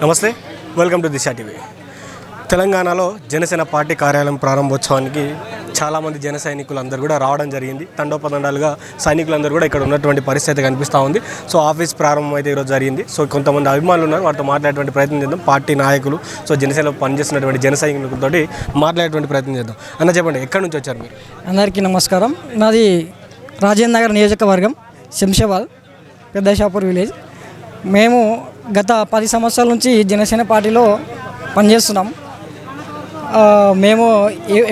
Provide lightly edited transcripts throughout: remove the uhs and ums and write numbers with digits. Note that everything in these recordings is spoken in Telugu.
నమస్తే, వెల్కమ్ టు దిశ టీవీ. తెలంగాణలో జనసేన పార్టీ కార్యాలయం ప్రారంభోత్సవానికి చాలామంది జన సైనికులందరూ కూడా రావడం జరిగింది. తండోపతండాలుగా సైనికులందరూ కూడా ఇక్కడ ఉన్నటువంటి పరిస్థితి కనిపిస్తూ ఉంది. సో ఆఫీస్ ప్రారంభం అయితే ఈరోజు జరిగింది. సో కొంతమంది అభిమానులు ఉన్నారు, వారితో మాట్లాడేటువంటి ప్రయత్నం చేద్దాం. పార్టీ నాయకులు, సో జనసేనలో పనిచేస్తున్నటువంటి జన సైనికులతో మాట్లాడేటువంటి ప్రయత్నం చేద్దాం. అన్న చెప్పండి, ఎక్కడి నుంచి వచ్చారు మీరు? అందరికీ నమస్కారం. నాది రాజేంద్ర నగర్ నియోజకవర్గం, శంషాబాద్, పెద్దషాపూర్ విలేజ్. మేము గత 10 సంవత్సరాల నుంచి జనసేన పార్టీలో పనిచేస్తున్నాం. మేము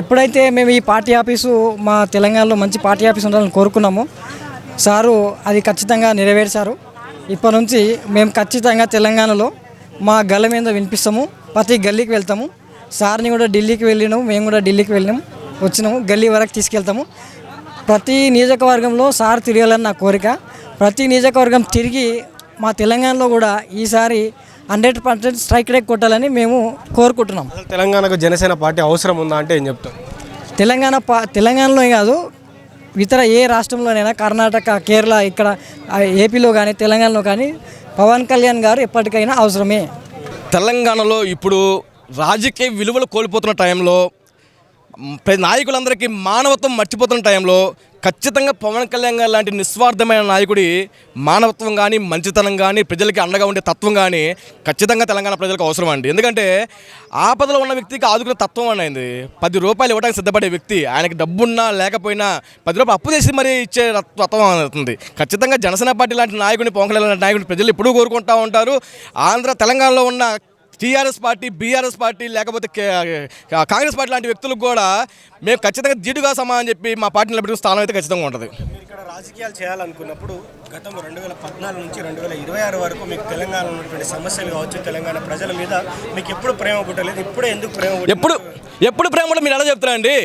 ఎప్పుడైతే మేము ఈ పార్టీ ఆఫీసు మా తెలంగాణలో మంచి పార్టీ ఆఫీసు ఉండాలని కోరుకున్నాము, సారు అది ఖచ్చితంగా నెరవేర్చారు. ఇప్పటి నుంచి మేము ఖచ్చితంగా తెలంగాణలో మా గల్ల మీద వినిపిస్తాము, ప్రతి గల్లీకి వెళ్తాము. సార్ని కూడా ఢిల్లీకి వెళ్ళినాము, మేము కూడా ఢిల్లీకి వచ్చినాము, గల్లీ వరకు తీసుకెళ్తాము. ప్రతి నియోజకవర్గంలో సార్ తిరగాలని నా కోరిక. ప్రతి నియోజకవర్గం తిరిగి మా తెలంగాణలో కూడా ఈసారి 100% స్ట్రైక్ రేట్ కొట్టాలని మేము కోరుకుంటున్నాం. తెలంగాణకు జనసేన పార్టీ అవసరం ఉందా అంటే ఏం చెప్తాం? తెలంగాణలో కాదు, ఇతర ఏ రాష్ట్రంలోనైనా, కర్ణాటక, కేరళ, ఇక్కడ ఏపీలో కానీ తెలంగాణలో కానీ పవన్ కళ్యాణ్ గారు ఎప్పటికైనా అవసరమే. తెలంగాణలో ఇప్పుడు రాజకీయ విలువలు కోల్పోతున్న టైంలో, నాయకులందరికీ మానవత్వం మర్చిపోతున్న టైంలో ఖచ్చితంగా పవన్ కళ్యాణ్ గారు లాంటి నిస్వార్థమైన నాయకుడి మానవత్వం కానీ, మంచితనం కానీ, ప్రజలకి అండగా ఉండే తత్వం కానీ ఖచ్చితంగా తెలంగాణ ప్రజలకు అవసరం అండి. ఎందుకంటే ఆపదలో ఉన్న వ్యక్తికి ఆదుకునే తత్వం అనేది 10 రూపాయలు ఇవ్వడానికి సిద్ధపడే వ్యక్తి, ఆయనకి డబ్బున్నా లేకపోయినా 10 రూపాయలు అప్పు చేసి మరీ ఇచ్చే తత్వం అవుతుంది. ఖచ్చితంగా జనసేన పార్టీ లాంటి నాయకుడిని, పవన్ కళ్యాణ్ లాంటి నాయకుడిని ప్రజలు ఎప్పుడూ కోరుకుంటూ ఉంటారు. తెలంగాణలో ఉన్న టీఆర్ఎస్ పార్టీ, బీఆర్ఎస్ పార్టీ, లేకపోతే కాంగ్రెస్ పార్టీ లాంటి వ్యక్తులకు కూడా మేము ఖచ్చితంగా జీటుగా సమానం చెప్పి మా పార్టీని నిలబెట్టిన స్థానం అయితే ఖచ్చితంగా ఉంటుంది. మీరు ఇక్కడ రాజకీయాలు చేయాలనుకున్నప్పుడు గతంలో 2014 నుంచి 2026 వరకు మీకు తెలంగాణ ఉన్నటువంటి సమస్యలు కావచ్చు, తెలంగాణ ప్రజల మీద మీకు ఎప్పుడు ప్రేమ పుట్టలేదు, ఇప్పుడే ఎందుకు ప్రేమ? ఎప్పుడు ప్రేమ కూడా మీరు ఎలా చెప్తారండి?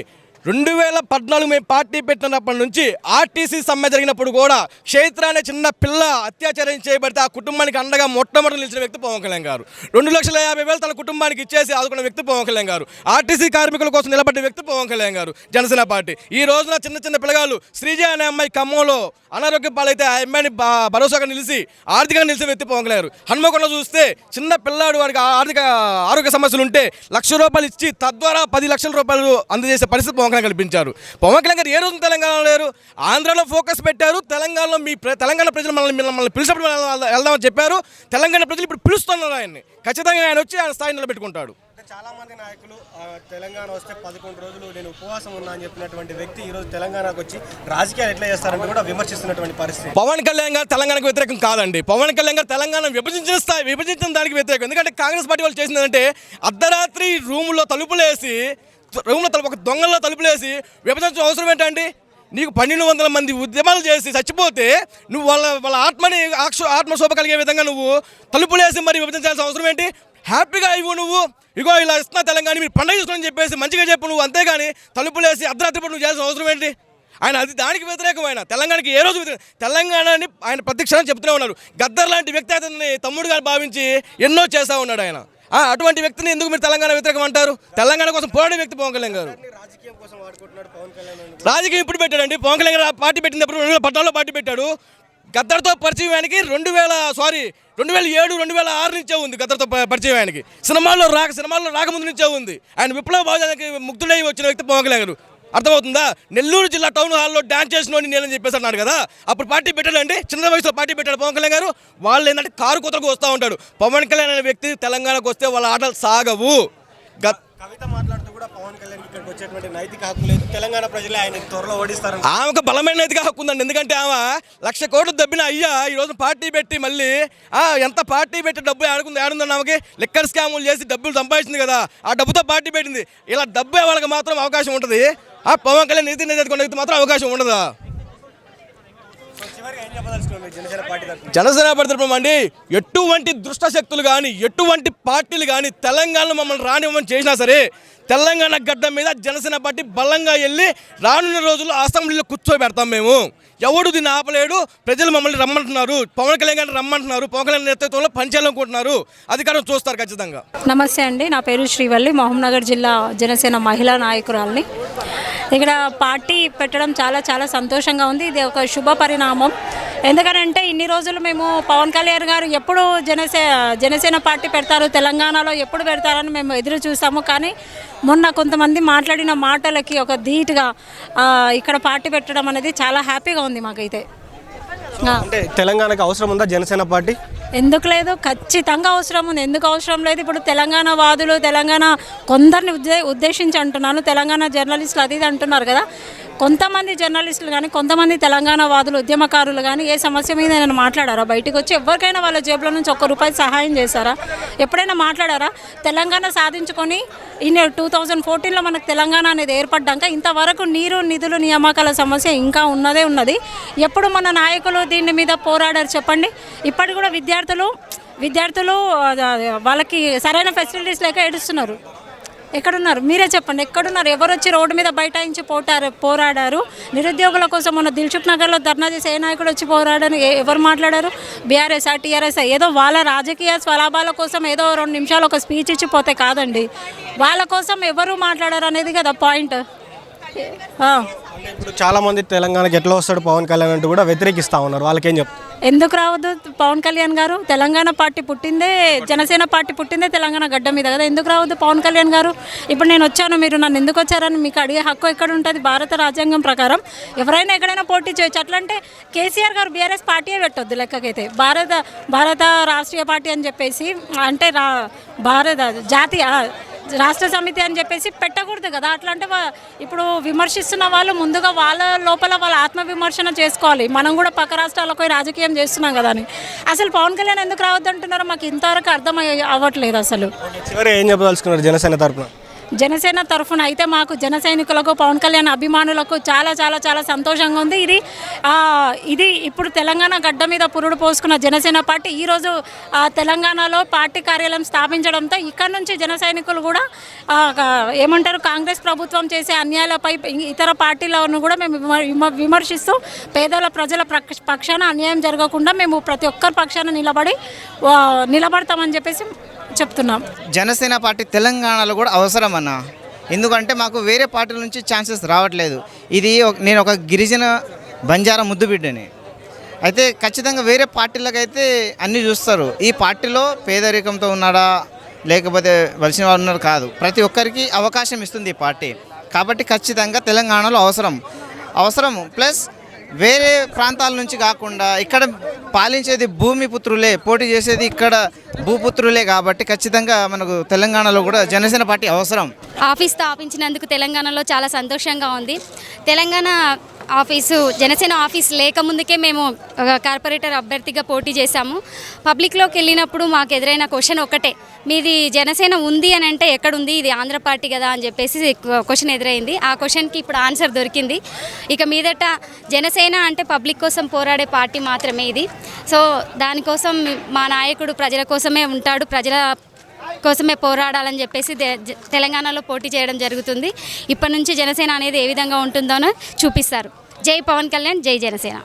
2014 మేము పార్టీ పెట్టినప్పటి నుంచి ఆర్టీసీ సమ్మె జరిగినప్పుడు కూడా చైత్ర అనే చిన్న పిల్ల అత్యాచారం చేయబడితే ఆ కుటుంబానికి అండగా మొట్టమొదటి నిలిచిన వ్యక్తి పవన్ కళ్యాణ్ గారు. 2,50,000 తన కుటుంబానికి ఇచ్చేసి ఆదుకున్న వ్యక్తి పవన్ కళ్యాణ్ గారు. ఆర్టీసీ కార్మికుల కోసం నిలబడ్డ వ్యక్తి పవన్ కళ్యాణ్ గారు, జనసేన పార్టీ. ఈ రోజున చిన్న పిల్లగాళ్ళు శ్రీజ అనే అమ్మాయి ఖమ్మంలో అనారోగ్య పాలైతే ఆ అమ్మాయిని భరోసాగా నిలిచి ఆర్థికంగా నిలిచిన వ్యక్తి పవన్ కళ్యాణ్ గారు. హన్మకొండ చూస్తే చిన్న పిల్లాడు వారికి ఆరోగ్య సమస్యలు ఉంటే ₹1,00,000 ఇచ్చి తద్వారా 10 లక్షల రూపాయలు అందజేసే పరిస్థితి పవన్ కల్పించారు. పవన్ కళ్యాణ్ గారు ఏ రోజు తెలంగాణలో లేరు, ఆంధ్రాలో ఫోకస్ పెట్టారు. తెలంగాణలో తెలంగాణ ప్రజలు మమ్మల్ని పిలిచినప్పుడు వెళ్దామని చెప్పారు. తెలంగాణ ప్రజలు ఇప్పుడు పిలుస్తున్నారు ఆయన్ని. ఖచ్చితంగా ఆయన వచ్చి ఆయన స్థాయి నిలబెట్టుకుంటాడు. చాలా మంది నాయకులు తెలంగాణ వస్తే 11 రోజులు నేను ఉపవాసం ఉన్నా అని చెప్పినటువంటి వ్యక్తి ఈరోజు తెలంగాణకు వచ్చి రాజకీయాలు ఎట్లా చేస్తారంటే కూడా విమర్శిస్తున్నటువంటి పరిస్థితి. పవన్ కళ్యాణ్ గారు తెలంగాణకు వ్యతిరేకం కాదండి. పవన్ కళ్యాణ్ గారు తెలంగాణ విభజించిన దానికి వ్యతిరేకం. ఎందుకంటే కాంగ్రెస్ పార్టీ వాళ్ళు చేసిందంటే అర్ధరాత్రి రూములో ఒక దొంగల్లో తలుపులేసి విభజించిన అవసరం ఏంటండి? నీకు 1,200 మంది ఉద్యమాలు చేసి చచ్చిపోతే నువ్వు వాళ్ళ ఆత్మని ఆత్మశోభ కలిగే విధంగా నువ్వు తలుపులేసి మరి విభజించాల్సిన అవసరం ఏంటి? హ్యాపీగా ఇవ్వు, నువ్వు ఇగో ఇలా ఇస్తున్నా తెలంగాణ, మీరు పండుగ చేసుకోని చెప్పేసి మంచిగా చెప్పు నువ్వు, అంతేగాని తలుపులేసి అర్ధరాత్రి నువ్వు చేయాల్సిన అవసరం ఏంటి? ఆయన దానికి వ్యతిరేకమైన తెలంగాణకి ఏ రోజు తెలంగాణని ఆయన ప్రతి క్షణం చెప్తూనే ఉన్నారు. గద్దర్ లాంటి వ్యక్తి అతన్ని తమ్ముడుగా భావించి ఎన్నో చేస్తూ ఉన్నాడు ఆయన. అటువంటి వ్యక్తిని ఎందుకు మీరు తెలంగాణ వ్యతిరేకం అంటారు? తెలంగాణ కోసం పోరాడే వ్యక్తి పవన్ కళ్యాణ్ గారు. రాజకీయం ఇప్పుడు పెట్టాడండి. పవన్ కళ్యాణ్ గారు పార్టీ పెట్టినప్పుడు 2014లో పార్టీ పెట్టాడు. గద్దర్తో పరిచయం ఆయనకి 2007, 2006 నుంచే ఉంది. గద్దర్తో పరిచయం ఆయనకి సినిమాల్లో రాకముందు నుంచే ఉంది. ఆయన విప్లవ భావానికి ముగ్ధుడై వచ్చిన వ్యక్తి పవన్ కళ్యాణ్ గారు. అర్థమవుతుందా? నెల్లూరు జిల్లా టౌన్ హాల్లో డాన్స్ చేసినోని నేనని చెప్పేసి అన్నాడు కదా, అప్పుడు పార్టీ పెట్టాడండి. చిన్న వయసులో పార్టీ పెట్టాడు పవన్ కళ్యాణ్ గారు. వాళ్ళు ఏంటంటే కారు కొత్తకు వస్తూ ఉంటాడు. పవన్ కళ్యాణ్ అనే వ్యక్తి తెలంగాణకు వస్తే వాళ్ళ ఆటలు సాగవు. కవిత మాట్లాడుతూ కూడా పవన్ కళ్యాణ్ ఇక్కడికి వచ్చేటువంటి నైతిక హక్కు లేదు, తెలంగాణ ప్రజలే ఆయన త్వరలో ఓడిస్తారు. ఆమెకు బలమైన నైతిక హక్కు ఉందండి. ఎందుకంటే ఆమె 1,00,000 కోట్లు దబ్బిన అయ్యా ఈరోజు పార్టీ పెట్టి మళ్ళీ ఎంత పార్టీ పెట్టి డబ్బు ఏడుందండి ఆమెకి? లిక్కర్ స్కాములు చేసి డబ్బులు సంపాదించింది కదా, ఆ డబ్బుతో పార్టీ పెట్టింది. ఇలా డబ్బే వాళ్ళకి మాత్రం అవకాశం ఉంటుంది, పవన్ కళ్యాణ్ నీతి నిజాయితీ మాత్రం అవకాశం ఉండదా? జనసేన పార్టీ తరపున అండి, ఎటువంటి దుష్ట శక్తులు కానీ, ఎటువంటి పార్టీలు కానీ తెలంగాణలో మమ్మల్ని రానివ్వమని చేసినా సరే, తెలంగాణ గడ్డ మీద జనసేన పార్టీ బలంగా వెళ్ళి రానున్న రోజుల్లో అసెంబ్లీలో కూర్చోబెడతాం. మేము ఎవడు దీన్ని ఆపలేడు. ప్రజలు మమ్మల్ని రమ్మంటున్నారు, పవన్ కళ్యాణ్ గారిని రమ్మంటున్నారు, పవన్ కళ్యాణ్ నేతృత్వంలో పనిచేయాలనుకుంటున్నారు. అధికారం చూస్తారు ఖచ్చితంగా. నమస్తే అండి, నా పేరు శ్రీవల్లి, మహబూబ్నగర్ జిల్లా జనసేన మహిళా నాయకురాలిని. ఇక్కడ పార్టీ పెట్టడం చాలా చాలా సంతోషంగా ఉంది. ఇది ఒక శుభ పరిణామం. ఎందుకనంటే ఇన్ని రోజులు మేము పవన్ కళ్యాణ్ గారు ఎప్పుడు జనసేన పార్టీ పెడతారు, తెలంగాణలో ఎప్పుడు పెడతారని మేము ఎదురు చూసాము. కానీ మొన్న కొంతమంది మాట్లాడిన మాటలకి ఒక ధీటుగా ఇక్కడ పార్టీ పెట్టడం అనేది చాలా హ్యాపీగా ఉంది మాకైతే. అంటే తెలంగాణకు అవసరం ఉందా జనసేన పార్టీ? ఎందుకు లేదు, ఖచ్చితంగా అవసరం ఉంది. ఎందుకు అవసరం లేదు? ఇప్పుడు తెలంగాణ వాదులు, తెలంగాణ కొందరిని ఉద్దేశించి అంటున్నాను, తెలంగాణ జర్నలిస్టులు అది ఇది అంటున్నారు కదా. కొంతమంది జర్నలిస్టులు కానీ, కొంతమంది తెలంగాణ వాదులు, ఉద్యమకారులు కానీ ఏ సమస్య మీద నేను మాట్లాడారా? బయటకు వచ్చి ఎవరికైనా వాళ్ళ జేబులో నుంచి ₹1 సహాయం చేశారా? ఎప్పుడైనా మాట్లాడారా? తెలంగాణ సాధించుకొని 2014లో మనకు తెలంగాణ అనేది ఏర్పడ్డాక ఇంతవరకు నీరు, నిధులు, నియామకాల సమస్య ఇంకా ఉన్నది. ఎప్పుడు మన నాయకులు దీని మీద పోరాడారు చెప్పండి? ఇప్పటికి కూడా విద్యార్థులు వాళ్ళకి సరైన ఫెసిలిటీస్ లేక ఏడుస్తున్నారు. ఎక్కడున్నారు? మీరే చెప్పండి, ఎక్కడున్నారు? ఎవరు వచ్చి రోడ్డు మీద బైఠాయించి పోరాడారు? నిరుద్యోగుల కోసం మొన్న దిల్సుఖ్ నగర్లో ధర్నా చేసి ఏ నాయకుడు వచ్చి పోరాడని ఎవరు మాట్లాడారు? బీఆర్ఎస్, టీఆర్ఎస్ ఏదో వాళ్ళ రాజకీయ స్వలాభాల కోసం ఏదో 2 నిమిషాలు ఒక స్పీచ్ ఇచ్చి పోతే కాదండి. వాళ్ళ కోసం ఎవరు మాట్లాడారు అనేది కదా పాయింట్. ఇప్పుడు చాలామంది తెలంగాణకి ఎట్లా వస్తాడు పవన్ కళ్యాణ్ అంటూ కూడా వ్యతిరేకిస్తూ ఉన్నారు. వాళ్ళకేం చెప్తారు? ఎందుకు రావద్దు? పవన్ కళ్యాణ్ గారు తెలంగాణ పార్టీ పుట్టిందే, జనసేన పార్టీ పుట్టిందే తెలంగాణ గడ్డ మీద కదా. ఎందుకు రావద్దు పవన్ కళ్యాణ్ గారు? ఇప్పుడు నేను వచ్చాను, మీరు నన్ను ఎందుకు వచ్చారని మీకు అడిగే హక్కు ఎక్కడ ఉంటుంది? భారత రాజ్యాంగం ప్రకారం ఎవరైనా ఎక్కడైనా పోటీ చేయొచ్చు. అట్లంటే కేసీఆర్ గారు బీఆర్ఎస్ పార్టీయే పెట్టొద్దు లెక్కకైతే. భారత రాష్ట్రీయ పార్టీ అని చెప్పేసి, అంటే భారత జాతీయ రాష్ట్ర సమితి అని చెప్పేసి పెట్టకూడదు కదా. అట్లా అంటే ఇప్పుడు విమర్శిస్తున్న వాళ్ళు ముందుగా వాళ్ళ లోపల వాళ్ళ ఆత్మవిమర్శన చేసుకోవాలి. మనం కూడా పక్క రాష్ట్రాలకు రాజకీయం చేస్తున్నాం కదా అని. అసలు పవన్ కళ్యాణ్ ఎందుకు రావద్దు అంటున్నారో మాకు ఇంతవరకు అర్థం అవ్వట్లేదు అసలు. చివరి ఏం చెప్పదలుచుకున్నారు జనసేన తరఫున? జనసేన తరఫున అయితే మాకు జన సైనికులకు, పవన్ కళ్యాణ్ అభిమానులకు చాలా చాలా చాలా సంతోషంగా ఉంది. ఇది ఇప్పుడు తెలంగాణ గడ్డ మీద పురుడు పోసుకున్న జనసేన పార్టీ ఈరోజు తెలంగాణలో పార్టీ కార్యాలయం స్థాపించడంతో ఇక్కడ నుంచి జన సైనికులు కూడా ఏమంటారు, కాంగ్రెస్ ప్రభుత్వం చేసే అన్యాయాలపై ఇతర పార్టీలను కూడా మేము విమర్శిస్తూ పేదల ప్రజల పక్షాన అన్యాయం జరగకుండా మేము ప్రతి ఒక్కరి పక్షాన నిలబడతామని చెప్పేసి చెప్తున్నాం. జనసేన పార్టీ తెలంగాణలో కూడా అవసరం అన్న. ఎందుకంటే మాకు వేరే పార్టీల నుంచి ఛాన్సెస్ రావట్లేదు. నేను ఒక గిరిజన బంజారా ముద్దు బిడ్డని. అయితే ఖచ్చితంగా వేరే పార్టీలకైతే అన్నీ చూస్తారు. ఈ పార్టీలో పేదరికంతో ఉన్నాడా లేకపోతే వలసిన వారు ఉన్నారు కాదు, ప్రతి ఒక్కరికి అవకాశం ఇస్తుంది ఈ పార్టీ. కాబట్టి ఖచ్చితంగా తెలంగాణలో అవసరం ప్లస్ వేరే ప్రాంతాల నుంచి కాకుండా ఇక్కడ పాలించేది భూమిపుత్రులే, పోటీ చేసేది ఇక్కడ భూపుత్రులే. కాబట్టి ఖచ్చితంగా మనకు తెలంగాణలో కూడా జనసేన పార్టీ అవసరం. ఆఫీస్ స్థాపించినందుకు తెలంగాణలో చాలా సంతోషంగా ఉంది. తెలంగాణ జనసేన ఆఫీస్ లేకముందుకే మేము కార్పొరేటర్ అభ్యర్థిగా పోటీ చేశాము. పబ్లిక్లోకి వెళ్ళినప్పుడు మాకు ఎదురైన క్వశ్చన్ ఒకటే, మీది జనసేన ఉంది అని అంటే ఎక్కడుంది, ఇది ఆంధ్ర పార్టీ కదా అని చెప్పేసి క్వశ్చన్ ఎదురైంది. ఆ క్వశ్చన్కి ఇప్పుడు ఆన్సర్ దొరికింది. ఇక మీదట జనసేన అంటే పబ్లిక్ కోసం పోరాడే పార్టీ మాత్రమే ఇది. సో దానికోసం మా నాయకుడు ప్రజల కోసమే ఉంటాడు, ప్రజల కోసమే పోరాడాలని చెప్పేసి తెలంగాణలో పోటీ చేయడం జరుగుతుంది. ఇప్పటి నుంచి జనసేన అనేది ఏ విధంగా ఉంటుందోనో చూపిస్తారు. జై పవన్ కళ్యాణ్, జై జనసేన.